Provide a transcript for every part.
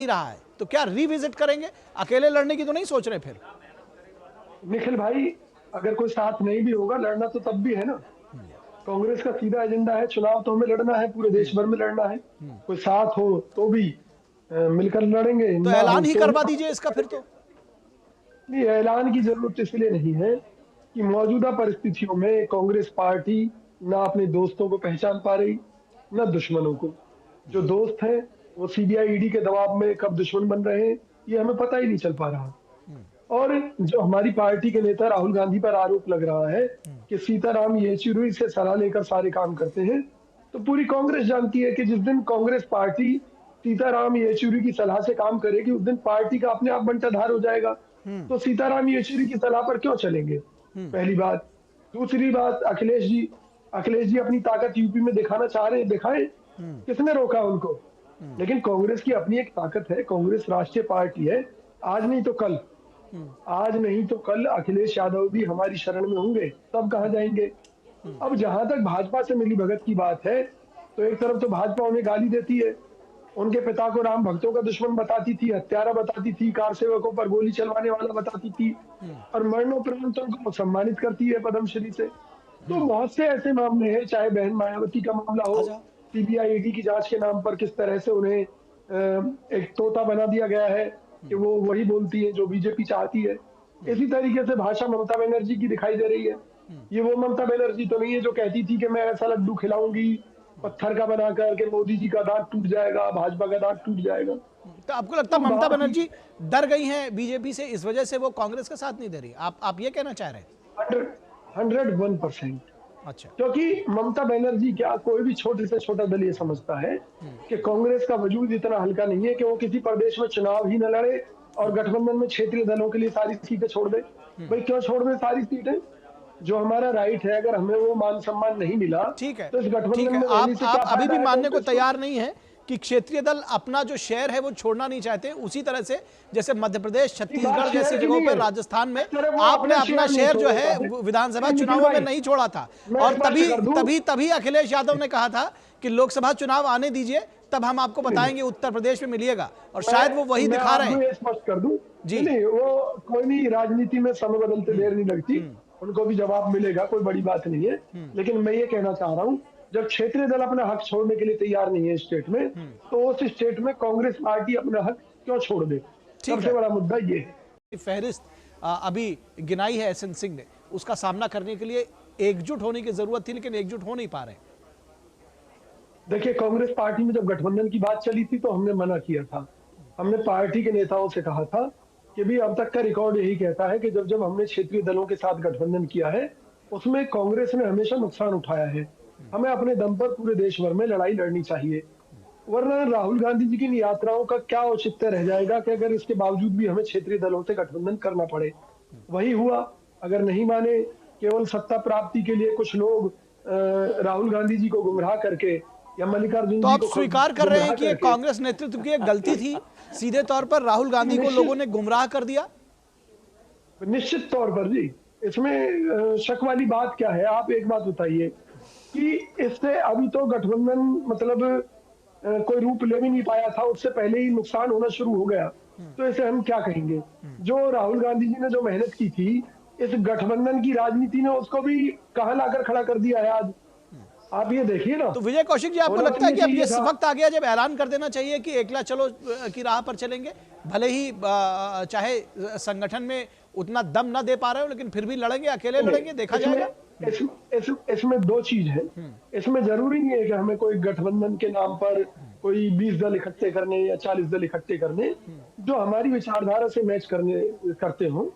रहा है, तो क्या रिविजिट करेंगे? अकेले लड़ने की तो नहीं सोच रहे फिर? निखिल भाई, अगर कोई साथ नहीं भी होगा, लड़ना तो तब भी है ना। कांग्रेस का सीधा एजेंडा है, चुनाव तो हमें लड़ना है, पूरे देश भर में लड़ना है। कोई साथ हो तो भी मिलकर लड़ेंगे, तो ना हो ऐलान ही तो करवा भी दीजिए इसका फिर तो। नहीं। ऐलान की जरूरत इसलिए नहीं है कि मौजूदा परिस्थितियों में कांग्रेस पार्टी ना अपने दोस्तों को पहचान पा रही, ना दुश्मनों को। जो दोस्त हैं वो सीबीआई ईडी के दबाव में कब दुश्मन बन रहे हैं, ये हमें पता ही नहीं चल पा रहा। और जो हमारी पार्टी के नेता राहुल गांधी पर आरोप लग रहा है कि सीताराम येचुरी से सलाह लेकर सारे काम करते हैं, तो पूरी कांग्रेस जानती है कि जिस दिन कांग्रेस पार्टी सीताराम येचुरी की सलाह से काम करेगी, उस दिन पार्टी का अपने आप बंटाधार हो जाएगा। तो सीताराम येचुरी की सलाह पर क्यों चलेंगे? पहली बात। दूसरी बात, अखिलेश जी अपनी ताकत यूपी में दिखाना चाह रहे हैं, दिखाएं। किसने रोका उनको? लेकिन कांग्रेस की अपनी एक ताकत है, कांग्रेस राष्ट्रीय पार्टी है। आज नहीं तो कल, आज नहीं तो कल अखिलेश यादव भी हमारी शरण में होंगे, तब कहाँ जाएंगे? अब जहां तक भाजपा से मिली भगत की बात है, तो एक तरफ तो भाजपा उन्हें गाली देती है, उनके पिता को राम भक्तों का दुश्मन बताती थी, हत्यारा बताती थी, कार सेवकों पर गोली चलवाने वाला बताती थी, और मरणोपरांत उनको सम्मानित करती है पद्मश्री से। तो बहुत से ऐसे मामले हैं, चाहे बहन मायावती का मामला हो, अच्छा। सीबीआई ईडी की जांच के नाम पर किस तरह से उन्हें एक तोता बना दिया गया है कि वो वही बोलती है जो बीजेपी चाहती है। इसी तरीके से भाषा ममता बनर्जी की दिखाई दे रही है। ये वो ममता बनर्जी तो नहीं है जो कहती थी कि मैं ऐसा लड्डू खिलाऊंगी पत्थर का बनाकर के मोदी जी का दांत टूट जाएगा, भाजपा का दांत टूट जाएगा। तो आपको लगता है ममता बनर्जी डर गई हैं बीजेपी से, इस वजह से वो कांग्रेस का साथ नहीं दे रही? आप ये कहना चाह रहे हैं? 101%। अच्छा। क्योंकि ममता बनर्जी क्या कोई भी छोटे से छोटा दल ये समझता है कि कांग्रेस का वजूद इतना हल्का नहीं है कि वो किसी प्रदेश में चुनाव ही न लड़े और गठबंधन में क्षेत्रीय दलों के लिए सारी सीटें छोड़ दे। भाई क्यों छोड़ दे सारी सीटें? जो हमारा राइट है, अगर हमें वो मान सम्मान नहीं मिला ठीक है, तो इस ठीक गठबंधन है। में रहने से आप क्या अभी फायदा भी है मानने को कांग्रेस को? तैयार नहीं है कि क्षेत्रीय दल अपना जो शेयर है वो छोड़ना नहीं चाहते, उसी तरह से जैसे मध्य प्रदेश, छत्तीसगढ़ जैसी जगहों पर, राजस्थान में आपने अपना शेयर जो है विधानसभा चुनावों में नहीं छोड़ा था, और तभी अखिलेश यादव ने कहा था कि लोकसभा चुनाव आने दीजिए, तब हम आपको बताएंगे उत्तर प्रदेश में मिलिएगा, और शायद वो वही दिखा रहे हैं। स्पष्ट कर दूं जी नहीं, वो कोई नहीं, राजनीति में समय बदलते देर नहीं लगती, उनको भी जवाब मिलेगा, कोई बड़ी बात नहीं है। लेकिन मैं ये कहना चाह रहा हूं, जब क्षेत्रीय दल अपना हक छोड़ने के लिए तैयार नहीं है स्टेट में, तो उस स्टेट में कांग्रेस पार्टी अपना हक क्यों छोड़ दे? सबसे बड़ा मुद्दा ये है। फहरिस्त अभी गिनाई है एसएन सिंह ने, उसका सामना करने के लिए एकजुट होने की जरूरत थी, लेकिन एकजुट हो नहीं पा रहे। देखिए, कांग्रेस पार्टी में जब गठबंधन की बात चली थी तो हमने मना किया था। हमने पार्टी के नेताओं से कहा था कि भी अब तक का रिकॉर्ड यही कहता है कि जब जब हमने क्षेत्रीय दलों के साथ गठबंधन किया है, उसमें कांग्रेस ने हमेशा नुकसान उठाया है। हमें अपने दम पर पूरे देश भर में लड़ाई लड़नी चाहिए, वरना राहुल गांधी जी की यात्राओं का क्या औचित्य रह जाएगा कि अगर इसके बावजूद भी हमें क्षेत्रीय दलों से गठबंधन करना पड़े। वही हुआ। अगर नहीं माने, केवल सत्ता प्राप्ति के लिए कुछ लोग राहुल गांधी जी को गुमराह करके या मल्लिकार्जुन तो जी आप को स्वीकार कर रहे हैं कि ये कांग्रेस नेतृत्व की एक गलती थी, सीधे तौर पर राहुल गांधी को लोगों ने गुमराह कर दिया? निश्चित तौर पर जी, इसमें शक वाली बात क्या है? आप एक बात बताइए कि इससे अभी तो गठबंधन मतलब कोई रूप ले भी नहीं पाया था, उससे पहले ही नुकसान होना शुरू हो गया, तो इसे हम क्या कहेंगे? जो राहुल गांधी जी ने जो मेहनत की थी, इस गठबंधन की राजनीति ने उसको भी कहां लाकर खड़ा कर दिया है आज। आप ये देखिए ना। तो विजय कौशिक जी, आपको लगता है कि अब ये वक्त आ गया जब ऐलान कर देना चाहिए कि एकला चलो की राह पर चलेंगे, भले ही चाहे संगठन में उतना दम ना दे पा रहे हो, लेकिन फिर भी लड़ेंगे, अकेले लड़ेंगे, देखा जाएगा? इसमें दो चीज है। इसमें जरूरी नहीं है कि हमें कोई गठबंधन के नाम पर कोई 20 दल इकट्ठे करने या 40 दल इकट्ठे करने, जो हमारी विचारधारा से मैच करते हो,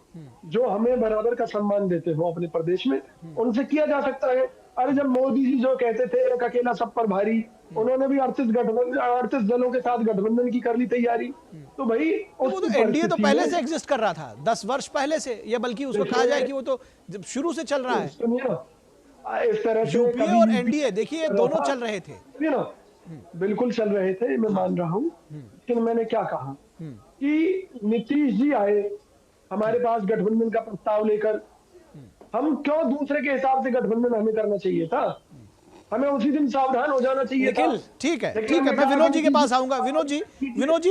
जो हमें बराबर का सम्मान देते हो अपने प्रदेश में, उनसे किया जा सकता है। अरे जब मोदी जी जो कहते थे एक अकेला सब पर भारी, उन्होंने भी 38 दलों के साथ गठबंधन की कर ली तैयारी। तो भाई वो तो एनडीए तो पहले से एग्जिस्ट कर रहा था, 10 वर्ष पहले से, या बल्कि उसको कहा जाए कि वो तो शुरू से चल रहा है। इस तरह से यूपीए और एनडीए देखिए दोनों चल रहे थे ना, बिल्कुल चल रहे थे, मैं मान रहा हूँ। लेकिन मैंने क्या कहा कि नीतीश जी आए हमारे पास गठबंधन का प्रस्ताव लेकर, हम क्यों दूसरे के हिसाब से गठबंधन हमें करना चाहिए था? हमें उसी दिन सावधान हो जाना चाहिए था। ठीक है, मैं विनोद जी के पास आऊंगा। विनोद जी